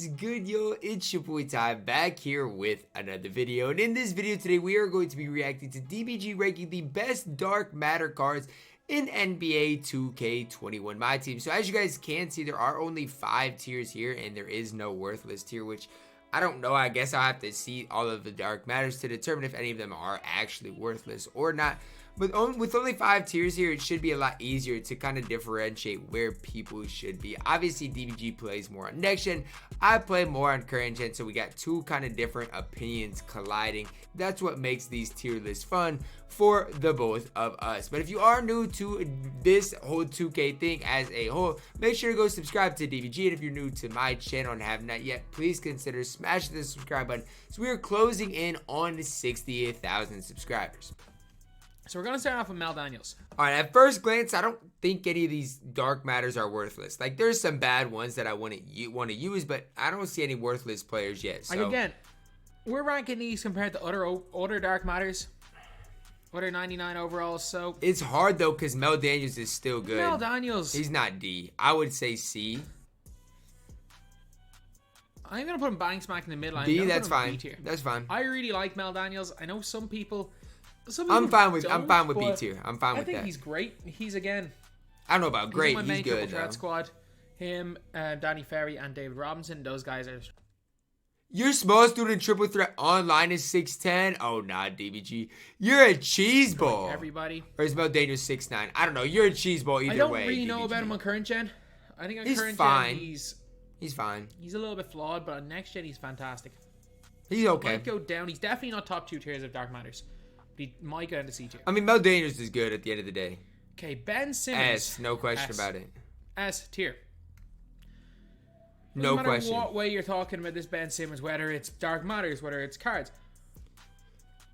is good, yo? It's your boy Ty back here with another video. And in this video today, we are going to be reacting to DBG ranking the best dark matter cards in NBA 2K21 MyTEAM. So as you guys can see, there are only 5 tiers here, and there is no worthless tier, which I don't know. I guess I'll have to see all of the dark matters to determine if any of them are actually worthless or not. But with only 5 tiers here, it should be a lot easier to kind of differentiate where people should be. Obviously, DBG plays more on next gen. I play more on current gen, so we got 2 kind of different opinions colliding. That's what makes these tier lists fun for the both of us. But if you are new to this whole 2K thing as a whole, make sure to go subscribe to DBG. And if you're new to my channel and have not yet, please consider smashing the subscribe button. So we are closing in on 60,000 subscribers. So we're going to start off with Mel Daniels. All right, at first glance, I don't think any of these dark matters are worthless. Like, there's some bad ones that I want to use, but I don't see any worthless players yet. So. Like, again, we're ranking these compared to other dark matters, other 99 overalls. So it's hard, though, because Mel Daniels is still good. Mel Daniels. He's not D. I would say C. I'm going to put him bang smack in the middle. D, that's fine. That's fine. I really like Mel Daniels. I know some people... I'm fine with B tier. I'm fine with that. I think he's great. He's again. I don't know about great. He's good. Threat squad. Him, Danny Ferry, and David Robinson. Those guys are. Your small student triple threat online is 6'10". Oh, nah, DBG. You're a cheese ball. Like everybody. Or is Mel Daniels 6'9"? I don't know. You're a cheese ball either way. I don't way, really DBG. know about him on current gen. I think on he's current fine. gen he's fine. He's a little bit flawed, but on next gen he's fantastic. He's okay. He might go down. He's definitely not top 2 tiers of dark matters. He might go into C tier. I mean, Mel Daniels is good at the end of the day. Okay, Ben Simmons. S, no question about it. S tier. No question. No matter what way you're talking about this Ben Simmons, whether it's dark matters, whether it's cards,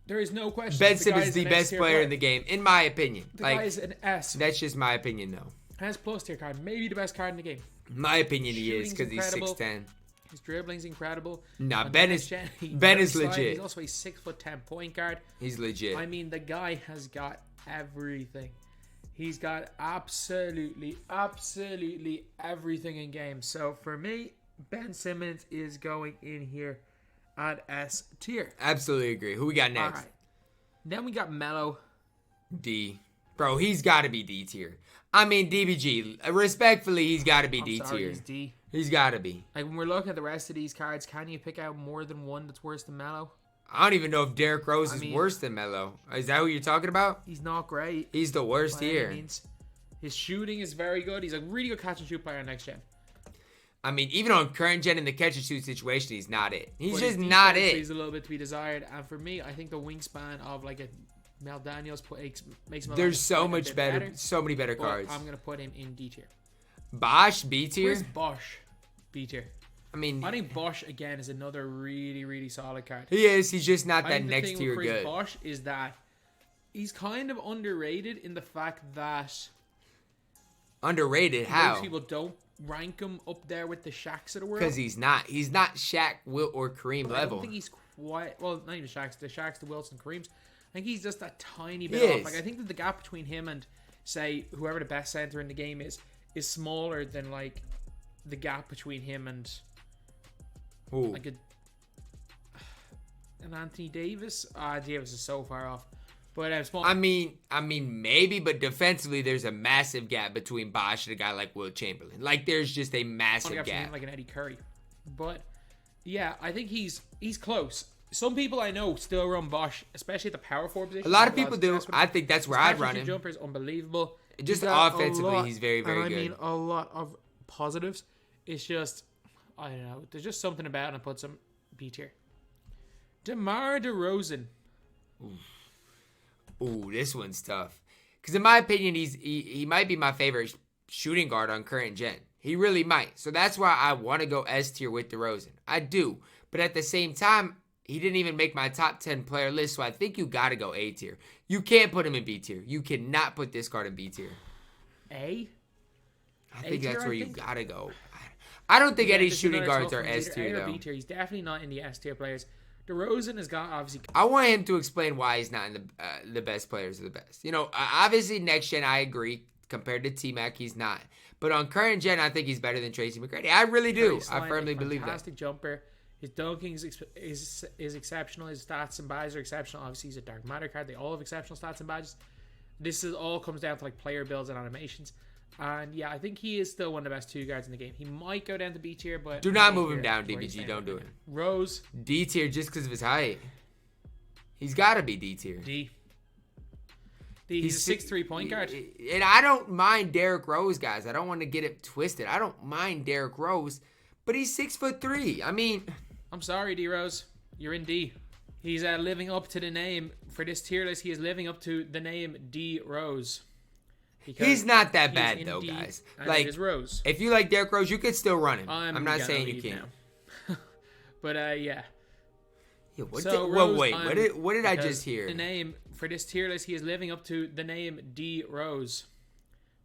there is no question. Ben Simmons is the best player in the game, in my opinion. The guy is an S. That's just my opinion, though. S plus tier card, maybe the best card in the game. In my opinion, he is because he's 6'10". His dribbling's incredible. Nah, Ben is legit. He's also a 6'10" point guard. He's legit. I mean, the guy has got everything. He's got absolutely everything in game. So for me, Ben Simmons is going in here at S tier. Absolutely agree. Who we got next? All right. Then we got Melo. D. Bro, he's got to be D tier. I mean, DBG. Respectfully, he's got to be D tier. He's D. He's got to be. Like, when we're looking at the rest of these cards, can you pick out more than one that's worse than Melo? I don't even know if Derrick Rose is worse than Melo. Is that who you're talking about? He's not great. He's the worst here. His shooting is very good. He's a really good catch and shoot player on next gen. I mean, even on current gen in the catch and shoot situation, he's not it. He's just not it. He's a little bit to be desired. And for me, I think the wingspan of like a Mel Daniels makes him. There's so much better, so many better cards. I'm gonna put him in D tier. Bosh B tier. Where's Bosh? B tier. I mean, I think Bosh again is another really solid card. He is. He's just not that next tier good. Bosh is that he's kind of underrated in the fact that underrated. How? Most people don't rank him up there with the Shaqs of the world. Because he's not. He's not Shaq, Wilt, or Kareem level. I don't think he's quite. Well, not even Shaqs. The Shaqs, the Wilts, and Kareems. I think he's just a tiny bit off. Like, I think that the gap between him and, say, whoever the best center in the game is smaller than like the gap between him and like an Anthony Davis. Davis is so far off. But small. I mean, maybe, but defensively, there's a massive gap between Bosh and a guy like Wilt Chamberlain. Like, there's just a massive gap. Like an Eddie Curry. But yeah, I think he's close. Some people I know still run Bosh, especially at the power forward position. A lot of people do. I think that's where I'd run him. Jumper is unbelievable. Just offensively, he's very good. I mean, a lot of positives. It's just, I don't know. There's just something about it. And I put some B tier. DeMar DeRozan. Ooh, this one's tough. Because in my opinion, he might be my favorite shooting guard on current gen. He really might. So that's why I want to go S tier with DeRozan. I do. But at the same time, he didn't even make my top 10 player list, so I think you got to go A tier. You can't put him in B tier. You cannot put this card in B tier. A? I think that's where you got to go. I don't think any shooting guards are S tier, though. B tier. He's definitely not in the S tier players. DeRozan has got, obviously... I want him to explain why he's not in the best players of the best. You know, obviously, next gen, I agree. compared to T-Mac, he's not. But on current gen, I think he's better than Tracy McGrady. I really do. I firmly believe that. Fantastic jumper. His dunking is exceptional. His stats and badges are exceptional. Obviously, he's a Dark Matter card. They all have exceptional stats and badges. This all comes down to like player builds and animations. And yeah, I think he is still one of the best 2 guards in the game. He might go down to B tier, but do not move him down, DBG. Don't do it. Rose. D tier just because of his height. He's got to be D tier. D. He's a 6'3" point guard. And I don't mind Derrick Rose, guys. I don't want to get it twisted. I don't mind Derrick Rose, but he's 6'3". I mean, I'm sorry, D Rose. You're in D. He's living up to the name for this tier list. He is living up to the name D Rose. He's not that bad though, guys. Like, Rose. If you like Derrick Rose, you could still run him. I'm not saying you can't. But yeah. Yeah, what did I just hear? The name for this tier list, he is living up to the name D Rose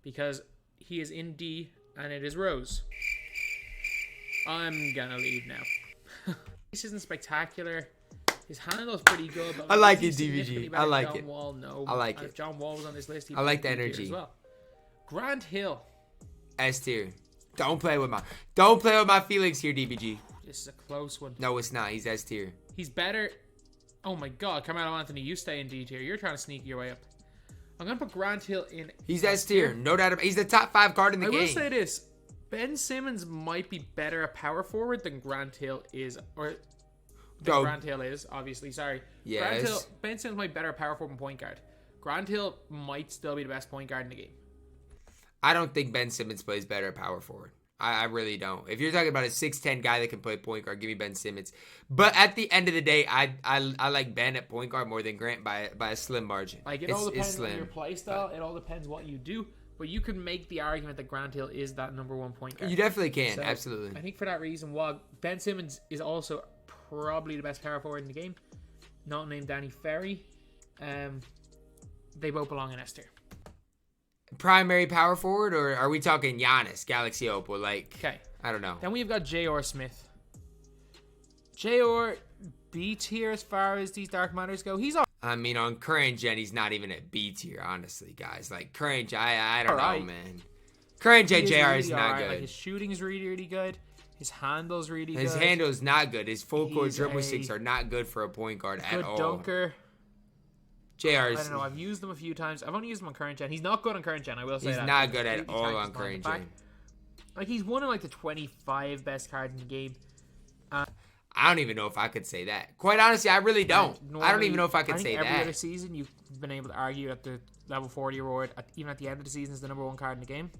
because he is in D and it is Rose. I'm gonna leave now. This isn't spectacular. His handle's pretty good. But I like it, DBG. I like it. Wall, no. I like it. If John Wall was on this list, I like the energy as well. Grant Hill, S tier. Don't play with my feelings here, DBG. This is a close one. No, it's not. He's S tier. He's better. Oh my God, Carmelo Anthony, you stay in D tier. You're trying to sneak your way up. I'm gonna put Grant Hill in. He's S tier, no doubt about it. He's the top 5 card in the game. I will say this: Ben Simmons might be better at power forward than Grant Hill is, Grant Hill is obviously. Sorry, yes. Ben Simmons might be better at power forward and point guard. Grant Hill might still be the best point guard in the game. I don't think Ben Simmons plays better at power forward. I really don't. If you're talking about a 6'10" guy that can play point guard, give me Ben Simmons. But at the end of the day, I like Ben at point guard more than Grant by a slim margin. Like it all depends on your play style. It all depends what you do. But you can make the argument that Grant Hill is that #1 point guard. You definitely can. So, absolutely. I think for that reason, while Ben Simmons is also probably the best power forward in the game, not named Danny Ferry, they both belong in S tier. Primary power forward, or are we talking Giannis, Galaxy Opal? Like, okay, I don't know. Then we've got J.R. Smith. J.R. B tier as far as these Dark Matters go. He's all. I mean, on current gen, he's not even at B tier, honestly, guys. Like current gen, I don't know, man. Current gen JR is not good. Like, his shooting is really, really good. His handle's really good. His handle's not good. His full court dribble sticks are not good for a point guard at all. Good dunker. JR's. I don't know. I've used them a few times. I've only used him on current gen. He's not good on current gen. I will say that. He's not good at all on current gen. Like he's one of like the 25 best cards in the game. I don't even know if I could say that. Quite honestly, I really don't. I don't even know if I could say that. Every other season, you've been able to argue that the level 40 reward, even at the end of the season, is the #1 card in the game.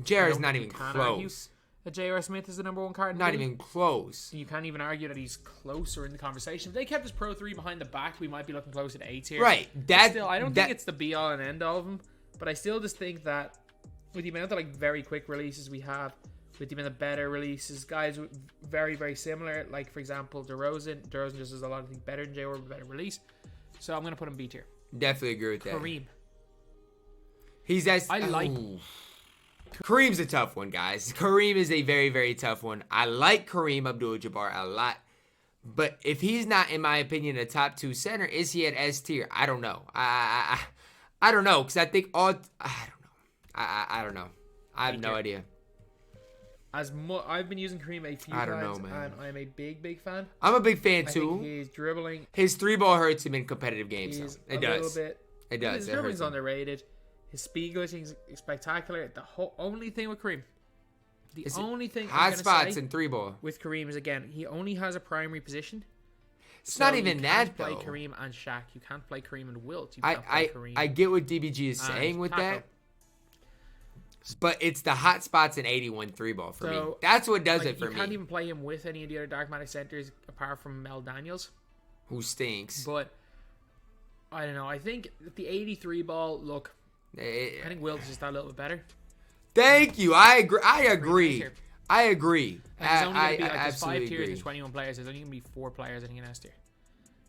JR is not even close. That J.R. Smith is the #1 card in the game. Not game. even close. You can't even argue that he's closer in the conversation. If they kept his Pro 3 behind the back, we might be looking closer to A tier. Right. I don't think it's the be-all and end-all of them, but I still just think that with the amount of like very quick releases we have, with the amount of better releases, guys very, very similar. Like, for example, DeRozan just does a lot of things better than J.R. with a better release. So I'm going to put him B tier. Definitely agree with that. Kareem. I like... Kareem's a tough one, guys. Kareem is a very, very tough one. I like Kareem AbdulJabbar a lot. But if he's not, in my opinion, a top 2 center, is he at S tier? I don't know. I don't know, because I think all... I don't know. I have no idea. I've been using Kareem a few times, and I'm a big, big fan. I'm a big fan, too. I think he's dribbling. His 3-ball hurts him in competitive games, though. It does. It does. His dribbling's underrated. His speed glitching is spectacular. The only thing with Kareem, hot spots and 3-ball with Kareem is, again, he only has a primary position. It's not even that, though. You can't play Kareem and Shaq. You can't play Kareem and Wilt. You can't play Kareem. I get what DBG is saying with that. But it's the hot spots and 81 3-ball for me. That's what does it for me. You can't even play him with any of the other Dark Matter centers apart from Mel Daniels, who stinks. But I don't know. I think the 83 ball look. I think Wilt is just that little bit better. Thank you. I agree. I agree. There's only going to be like there's 5 tiers. There's 21 players. There's only going to be 4 players I think in S tier.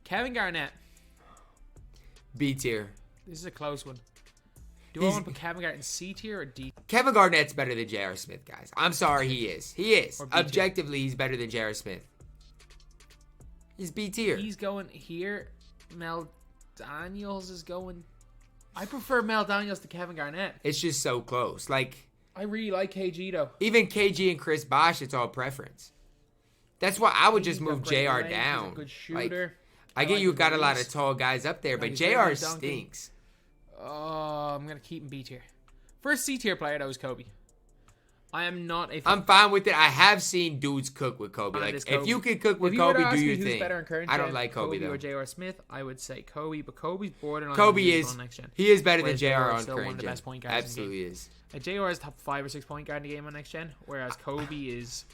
Kevin Garnett. B tier. This is a close one. Do I want to put Kevin Garnett in C tier or D? Kevin Garnett's better than J.R. Smith, guys. I'm sorry, he is. He is. Objectively, he's better than J.R. Smith. He's B tier. He's going here. Mel Daniels is going I prefer Mel Daniels to Kevin Garnett. It's just so close. Like, I really like KG though. even KG and Chris Bosh, it's all preference. That's why I would just move JR down. He's a good shooter. Like, I get you got a lot of tall guys up there, but JR stinks. Oh, I'm gonna keep him B tier. First C tier player, that was Kobe. I am not a. I'm fine with it. I have seen dudes cook with Kobe. Like, if you can cook with Kobe, do your thing. I don't like Kobe though. Or J.R. Smith, I would say Kobe, but Kobe's borderline. Kobe is. Next gen. He is better than JR on still current one of the gen. best point guards Absolutely in the game. is. JR is top 5 or 6 point guard in the game on next gen, whereas Kobe is.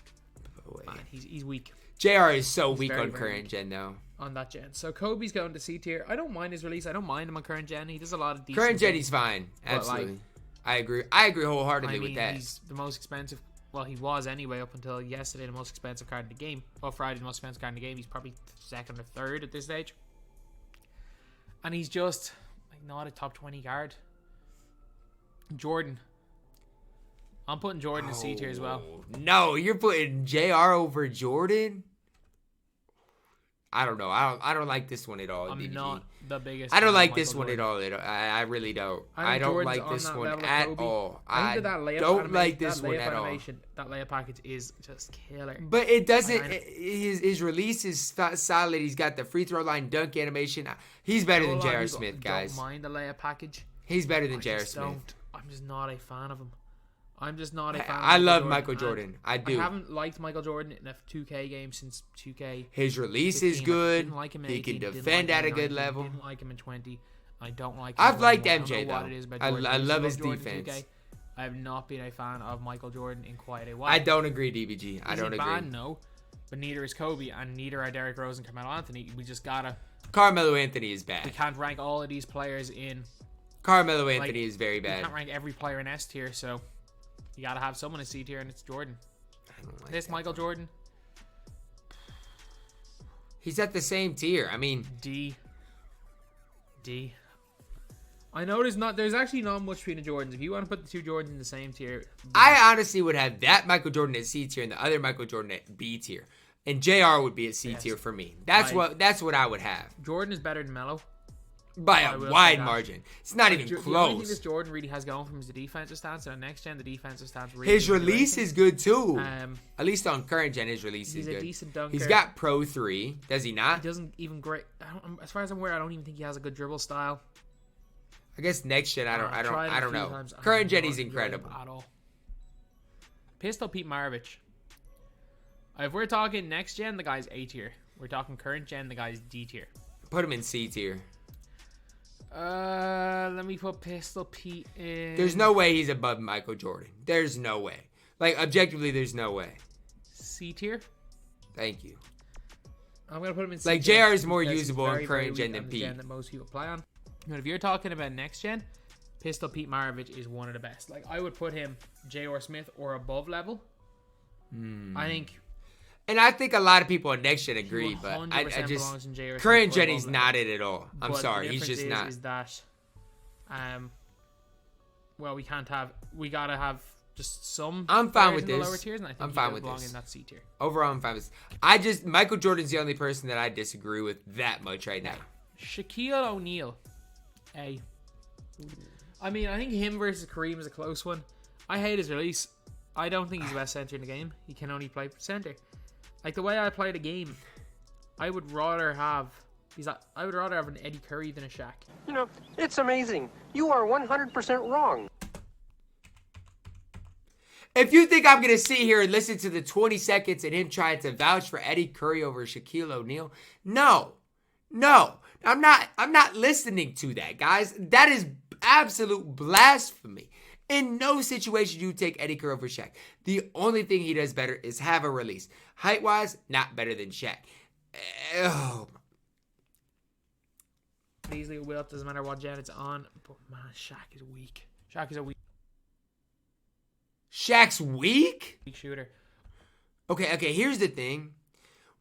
Man, he's weak. JR is so weak on current gen though. On that gen, so Kobe's going to C tier. I don't mind his release. I don't mind him on current gen. He does a lot of decent current gen. things, He's fine. Absolutely, like, I agree. I agree wholeheartedly with that. He's the most expensive. Well, he was anyway up until yesterday, the most expensive card in the game. Well, Friday, the most expensive card in the game. He's probably second or third at this stage. And he's just like not a top 20 card. Jordan. I'm putting Jordan in C tier as well. No, you're putting JR over Jordan? I don't know. I don't like this one at all. I'm DBG. not the biggest. I don't like Michael this one Jordan. at all. I really don't. I don't Jordan's like this on that one level of at Kobe. all. I think that don't like this one at all. That layup package is just killer. But it doesn't. His release is solid. He's got the free throw line dunk animation. He's better than J.R. Smith, guys. Don't mind the layup package. He's better than J.R. Smith. I'm just not a fan of him. I'm just not a fan. I love Michael Jordan. I do. I haven't liked Michael Jordan in a 2K game since 2K. His release is good. He can defend at a good level. Didn't like him in 20. I don't like. I've liked MJ though. I love his defense. I have not been a fan of Michael Jordan in quite a while. I don't agree, DBG. I don't agree. No, but neither is Kobe, and neither are Derrick Rose and Carmelo Anthony. We just gotta. Carmelo Anthony is bad. We can't rank all of these players in. Carmelo Anthony is very bad. We can't rank every player in S tier, so. You gotta have someone in C tier, and it's Jordan. I don't like this Michael Jordan. He's at the same tier. I mean, D. I know there's actually not much between the Jordans. If you want to put the two Jordans in the same tier, I honestly would have that Michael Jordan at C tier and the other Michael Jordan at B tier, and JR would be at C tier for me. That's what I would have. Jordan is better than Melo. By a wide margin. It's not even close. The only thing this Jordan really has going for him is the defensive stance. And on next gen, the defensive stance really. His release is good too. At least on current gen, his release is good. He's a decent dunker. He's got Pro 3. Does he not? He doesn't even great. As far as I'm aware, I don't even think he has a good dribble style. I guess next gen, I don't know. Current gen, he's incredible. At all. Pistol Pete Maravich. If we're talking next gen, the guy's A tier. We're talking current gen, the guy's D tier. Put him in C tier. Let me put Pistol Pete in. There's no way he's above Michael Jordan. There's no way. Like, objectively, there's no way. C tier? Thank you. I'm going to put him in C tier. Like, JR is more usable on current gen than Pete. That most people play on. But if you're talking about next gen, Pistol Pete Maravich is one of the best. Like, I would put him J.R. Smith or above level. I think. And I think a lot of people on next gen agree, but I just current gen he's not it at all. I'm sorry, he's just not. Is that, well, we gotta have just some. I'm fine with this. Lower tiers, and I think I'm fine with this. In that C tier. Overall, I'm fine with this. Michael Jordan's the only person that I disagree with that much right now. Shaquille O'Neal, A. I mean, I think him versus Kareem is a close one. I hate his release. I don't think he's the best center in the game. He can only play center. Like, the way I play the game, I would rather have an Eddie Curry than a Shaq. You know, it's amazing. You are 100% wrong. If you think I'm going to sit here and listen to the 20 seconds and him trying to vouch for Eddie Curry over Shaquille O'Neal, no. I'm not listening to that, guys. That is absolute blasphemy. In no situation do you take Eddie Curry over Shaq. The only thing he does better is have a release. Height-wise, not better than Shaq. Oh. Easily will, doesn't matter what gen it's on. But man, Shaq is weak. Shaq's weak shooter. Okay, here's the thing.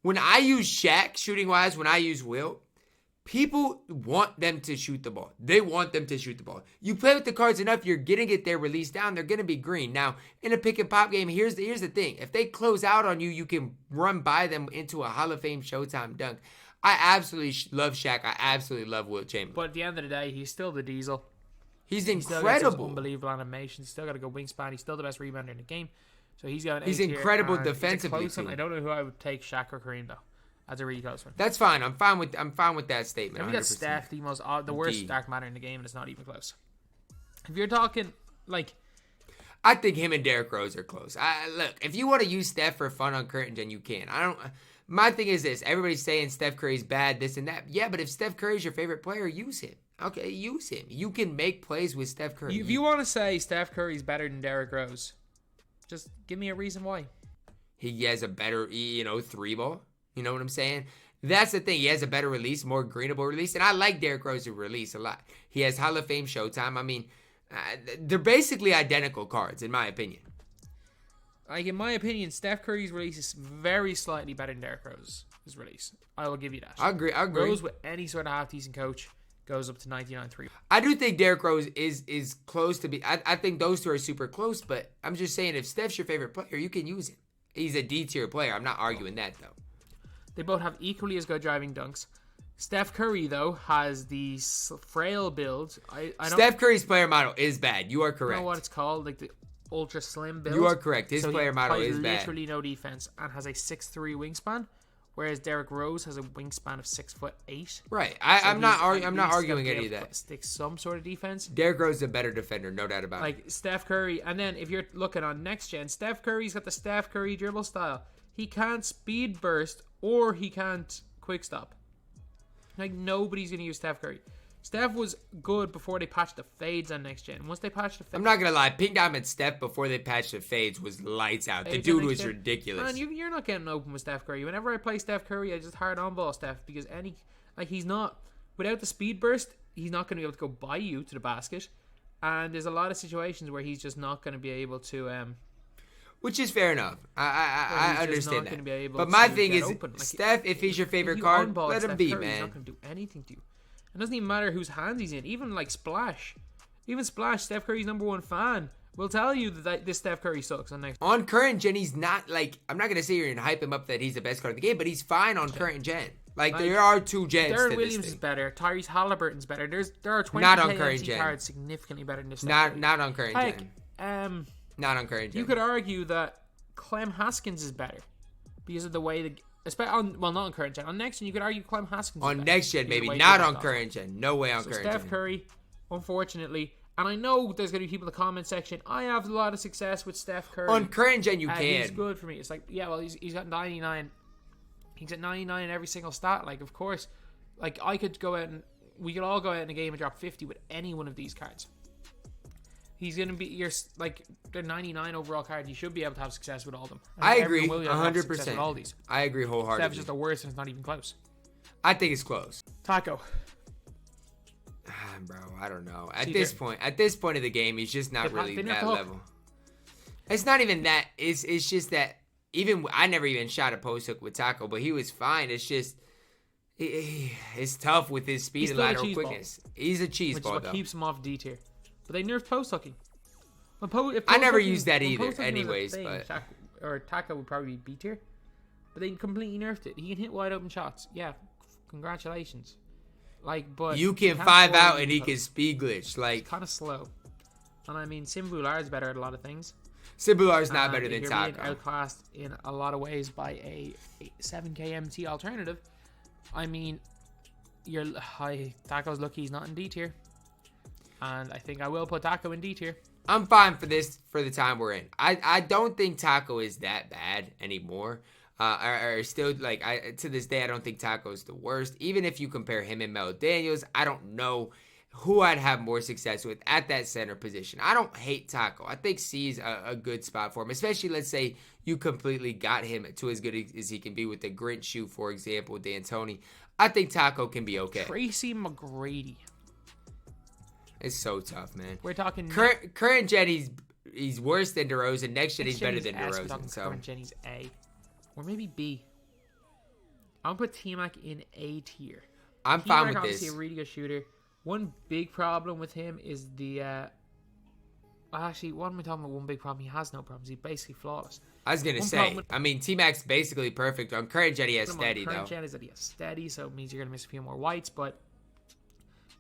When I use Shaq shooting-wise, when I use Wilt, people want them to shoot the ball. They want them to shoot the ball. You play with the cards enough, you're going to get their release down. They're going to be green. Now, in a pick and pop game, here's the thing. If they close out on you, you can run by them into a Hall of Fame Showtime dunk. I absolutely love Shaq. I absolutely love Wilt Chamberlain. But at the end of the day, he's still the Diesel. He's He still gets incredible. those unbelievable animations. He's still got a good wingspan. He's still the best rebounder in the game. So he's got an He's A tier, incredible and it's a defensively, close one. too. I don't know who I would take, Shaq or Kareem though. That's a really close one. That's fine. I'm fine with that statement. Then we got 100%. Steph, the worst dark matter in the game, and it's not even close. If you're talking like, I think him and Derrick Rose are close. Look, if you want to use Steph for fun on current gen, you can. My thing is this: everybody's saying Steph Curry's bad, this and that. Yeah, but if Steph Curry's your favorite player, use him. Okay, use him. You can make plays with Steph Curry. if you want to say Steph Curry's better than Derrick Rose, just give me a reason why. He has a better, three ball. You know what I'm saying? That's the thing. He has a better release, more greenable release. And I like Derrick Rose's release a lot. He has Hall of Fame Showtime. I mean, they're basically identical cards, in my opinion. Like, in my opinion, Steph Curry's release is very slightly better than Derrick Rose's release. I will give you that. I agree. Rose, with any sort of half-decent coach, goes up to 99.3. I do think Derrick Rose is close to be. I think those two are super close, but I'm just saying if Steph's your favorite player, you can use him. He's a D-tier player. I'm not arguing that, though. They both have equally as good driving dunks. Steph Curry, though, has the frail build. I don't Steph Curry's player model is bad. You are correct. know what it's called, like the ultra slim build. You are correct. His So player he model plays is bad. literally no defense and has a 6'3" wingspan, whereas Derrick Rose has a wingspan of 6'8". Right. So I'm not he's at least arguing gotta be any of able to that. stick some sort of defense. Derrick Rose is a better defender, no doubt about it. Like Steph Curry, and then if you're looking on next gen, Steph Curry's got the Steph Curry dribble style. He can't speed burst or he can't quick stop. Like, nobody's gonna use Steph Curry. Steph was good before they patched the fades on next gen. Once they patched the fades, I'm not gonna lie, Pink Diamond Steph before they patched the fades was lights out. The dude was ridiculous. Man, you're not getting open with Steph Curry. Whenever I play Steph Curry, I just hard on ball Steph because he's not, without the speed burst, he's not gonna be able to go by you to the basket. And there's a lot of situations where he's just not gonna be able to. Which is fair enough. I understand that. But my thing is, like, Steph, if he's your favorite card, let him be, Curry, man. He's not going to do anything to you. It doesn't even matter whose hands he's in. Even like Splash. Steph Curry's #1 fan, will tell you that this Steph Curry sucks on next. On current gen, he's not like, I'm not going to sit here and hype him up that he's the best card in the game, but he's fine on current gen. Like there are two gens Darren to Williams this is thing. better. Tyrese Halliburton's better. There are 20 Not on current KMT gen. cards significantly better than this. Not on current like, gen. Not on current gen. You could argue that Clem Haskins is better because of the way not on current gen. On next gen, you could argue Clem Haskins is on better. next gen, maybe. Way Not good on stuff. current gen. No way on So current Steph gen. Curry, unfortunately, and I know there's going to be people in the comment section, I have a lot of success with Steph Curry. On current gen, you He's can. good for me. It's like, yeah, well, he's got 99. He's at 99 in every single stat. Like, of course, like I could go out and we could all go out in a game and drop 50 with any one of these cards. He's going to be they're 99 overall card. You should be able to have success with all of them. I agree, Everyone will have success 100%. with all these. I agree wholeheartedly. Steph's just the worst, and it's not even close. I think it's close. Taco. Bro, I don't know. At this point of the game, he's just not really that level. It's not even that. It's just that I never even shot a post hook with Taco, but he was fine. It's just it's tough with his speed and lateral quickness. He's a cheese ball, which is what keeps him off D tier. But they nerfed post hooking. I never used that either, anyways. Or Taco would probably be B tier. But they completely nerfed it. He can hit wide open shots. Yeah, congratulations. But you can 5 out and he can speed glitch. Like, it's kind of slow. And I mean, Simbular is better at a lot of things. Simbular is not better than you're Taco. Being outclassed in a lot of ways by a 7K MT alternative. I mean, Taco's lucky he's not in D tier. And I think I will put Taco in D tier. I'm fine for the time we're in. I don't think Taco is that bad anymore. Or still, to this day, I don't think Taco's the worst. Even if you compare him and Mel Daniels, I don't know who I'd have more success with at that center position. I don't hate Taco. I think C is a good spot for him, especially let's say you completely got him to as good as he can be with the Grinch shoe, for example, D'Antoni. I think Taco can be okay. Tracy McGrady. It's so tough, man. We're talking current gen. He's worse than DeRozan. Next gen, he's better than DeRozan. So current gen, he's A, or maybe B. I'm gonna put T-Mac in A tier. I'm fine with this. Obviously, a really good shooter. One big problem with him is the. Actually, what am I talking about? One big problem. He has no problems. He's basically flawless. I was gonna say. I mean, T-Mac's basically perfect. On current gen, he has steady though. Current gen is that he has steady, so it means you're gonna miss a few more whites, but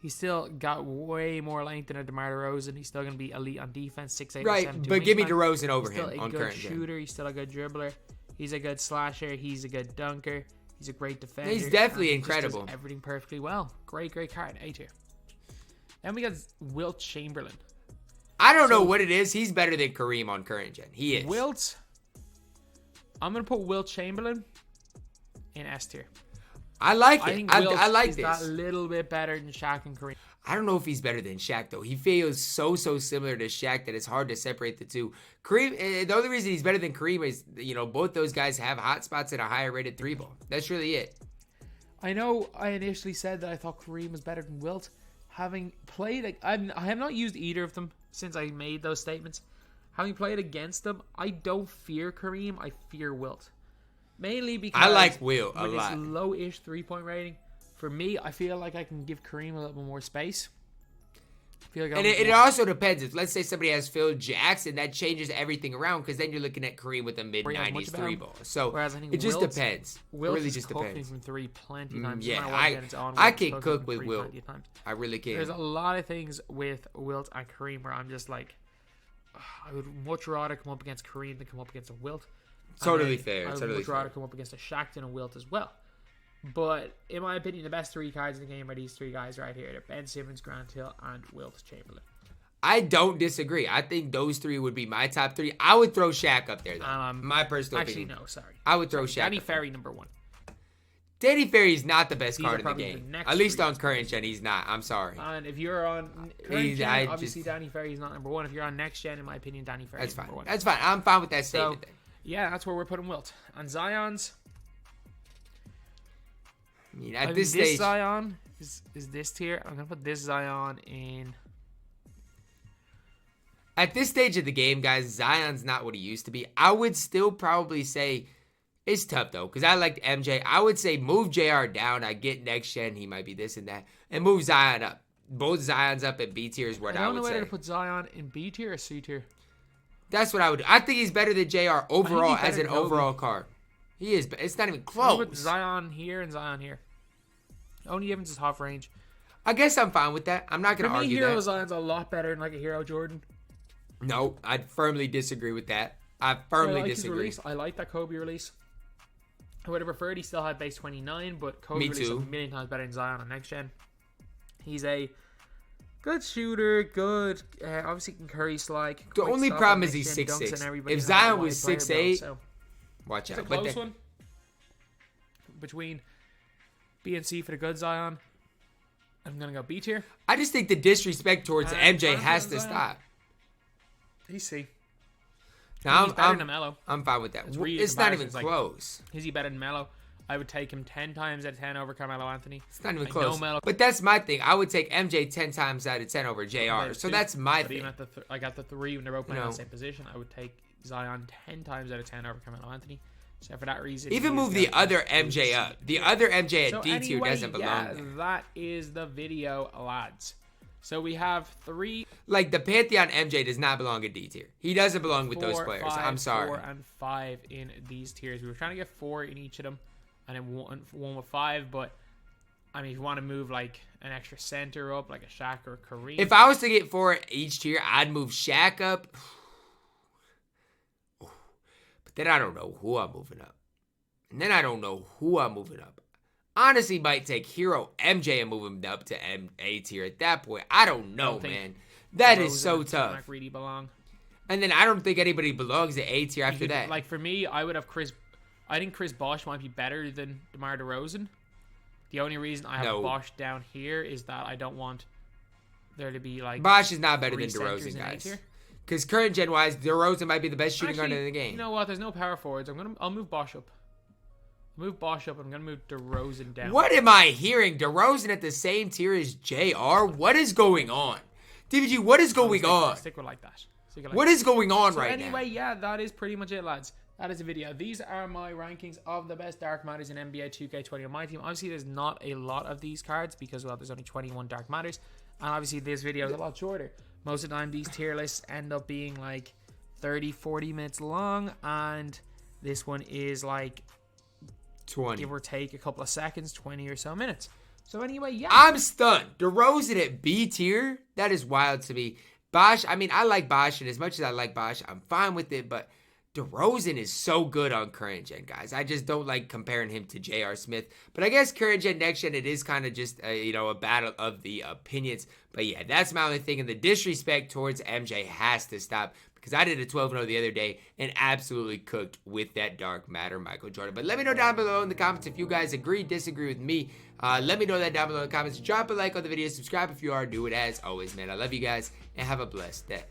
He's still got way more length than a DeMar DeRozan. He's still going to be elite on defense, 6'8", right. 7'2" But give me wingspan. DeRozan over He's still him a on good current gen. shooter. He's still a good dribbler. He's a good slasher. He's a good dunker. He's a great defender. He's definitely and he just incredible. does everything perfectly well. Great card. A tier. Then we got Wilt Chamberlain. I don't know what it is. He's better than Kareem on current gen. He is. Wilt. I'm going to put Wilt Chamberlain in S tier. I like it. I think Wilt I like is this. that little bit better than Shaq and Kareem. I don't know if he's better than Shaq, though. He feels so similar to Shaq that it's hard to separate the two. Kareem, the only reason he's better than Kareem is, both those guys have hot spots and a higher rated 3-ball. That's really it. I know I initially said that I thought Kareem was better than Wilt. Having played, I have not used either of them since I made those statements. Having played against them, I don't fear Kareem. I fear Wilt. Mainly because I like Wilt a with lot. his low-ish 3-point rating. For me, I feel like I can give Kareem a little bit more space. I feel like it also depends. If, let's say, somebody has Phil Jackson, that changes everything around because then you're looking at Kareem with a mid-90s 3-ball. So whereas I think it just Wilt, depends. Wilt It really is just cooking depends. from three plenty of times. Yeah, No matter what game it's on, I Wilt's can cooking cook from with three Wilt. plenty of times. I really can. There's a lot of things with Wilt and Kareem where I'm just like, I would much rather come up against Kareem than come up against a Wilt. Totally fair. I would Totally much fair. rather come up against a Shaq than a Wilt as well. But in my opinion, the best 3 cards in the game are these 3 guys right here. They're Ben Simmons, Grant Hill, and Wilt Chamberlain. I don't disagree. I think those 3 would be my top 3. I would throw Shaq up there, though. My personal opinion. Actually, no, sorry. I would throw Shaq. Danny up there. Ferry, number 1. Danny Ferry's not the best These card are in the probably game. the next At least 3 on best current gen, he's not. I'm sorry. And if you're on current gen, obviously Danny Ferry's not number 1. If you're on next gen, in my opinion, Danny Ferry's That's fine. number 1. That's fine. I'm fine with that statement. So, yeah, that's where we're putting Wilt. On Zion's, I mean, at this stage, Zion is this tier. I'm gonna put this Zion in. at this stage of the game, guys, Zion's not what he used to be. I would still probably say it's tough though, because I like MJ. I would say move JR down. I get next gen, he might be this and that, and move Zion up. Both Zions up at B tier is what I don't would know whether say. to put Zion in B tier or C tier. That's what I would do. I think he's better than JR overall better as an than Kobe. overall card. He is, but it's not even I'm close. gonna put Zion here and Zion here. Only difference is half range. I guess I'm fine with that. I'm not going For to me, argue Hero that. Zion's a lot better than like a Hero Jordan. No, I'd firmly disagree with that. I I firmly like his disagree. release. I like that Kobe release. I would have preferred he still had base 29, but Kobe Me release too. a million times better than Zion on next gen. He's a good shooter, good. Obviously can carry slide. The quick only stop problem on is he's next gen, dunks 6'6". on everybody, If and a Zion wide was player 6'8", build, so watch it's a out. But close one between B and C for the good Zion. I'm gonna go B tier. I just think the disrespect towards MJ I'm has putting to Zion. stop. He's C. Now, He's better than Melo. I'm fine with that. It's really It's not even comparisons, like, close. Is he better than Melo? I would take him 10 times out of 10 over Carmelo Anthony. It's not even I close. know Melo- But that's my thing. I would take MJ 10 times out of 10 over JR. So that's my But thing. even at the I got the 3 when they're both playing No. in the same position. I would take Zion 10 times out of 10 over Carmelo Anthony. So for that reason, Even he is move the going other to MJ C. up. The other MJ at So D tier anyway, doesn't belong there. that is the video, lads. So we have 3, Like, the Pantheon MJ does not belong in D tier. He doesn't belong with those 4, players. 5, I'm sorry. 4, and 5 in these tiers. We were trying to get 4 in each of them, and then one with 5. But I mean, if you want to move like an extra center up, like a Shaq or a Kareem, If I was to get 4 each tier, I'd move Shaq up. But then I don't know who I'm moving up. And then I don't know who I'm moving up. Honestly, might take Hero MJ and move him up to A tier at that point. I don't know, think man. That is Rose so and tough. T-Mac really belong. And then I don't think anybody belongs at A tier You after could- that. Like for me, I would have Chris. I think Chris Bosh might be better than DeMar DeRozan. The only reason I have No. Bosh down here is that I don't want there to be like Bosh is not better 3 than centers DeRozan, in A guys. tier. Because current gen wise, DeRozan might be the best shooting guard Actually, in the game. You know what? There's no power forwards. I'll move Bosh up. Move Bosh up. I'm gonna move DeRozan down. What am I hearing? DeRozan at the same tier as JR? What is going on? DBG, what is going on? Stick with like that. Stick with like What that. is going on So right anyway, now? yeah, that is pretty much it, lads. That is the video. These are my rankings of the best dark matters in NBA 2K21 MyTEAM. Obviously, there's not a lot of these cards because, well, there's only 21 dark matters. And obviously, this video is a lot shorter. Most of the time, these tier lists end up being like 30, 40 minutes long. And this one is like, 20. give or take a couple of seconds, 20 or so minutes. So anyway, yeah. I'm stunned. DeRozan at B tier? That is wild to me. Bosh, I mean, I like Bosh, and as much as I like Bosh, I'm fine with it, but DeRozan is so good on current gen, guys. I just don't like comparing him to J.R. Smith. But I guess current gen, next gen, it is kind of just, a battle of the opinions. But yeah, that's my only thing. And the disrespect towards MJ has to stop, because I did a 12-0 the other day and absolutely cooked with that dark matter Michael Jordan. But let me know down below in the comments if you guys agree, disagree with me. Let me know that down below in the comments. Drop a like on the video. Subscribe if you are. Do it as always, man. I love you guys, and have a blessed day.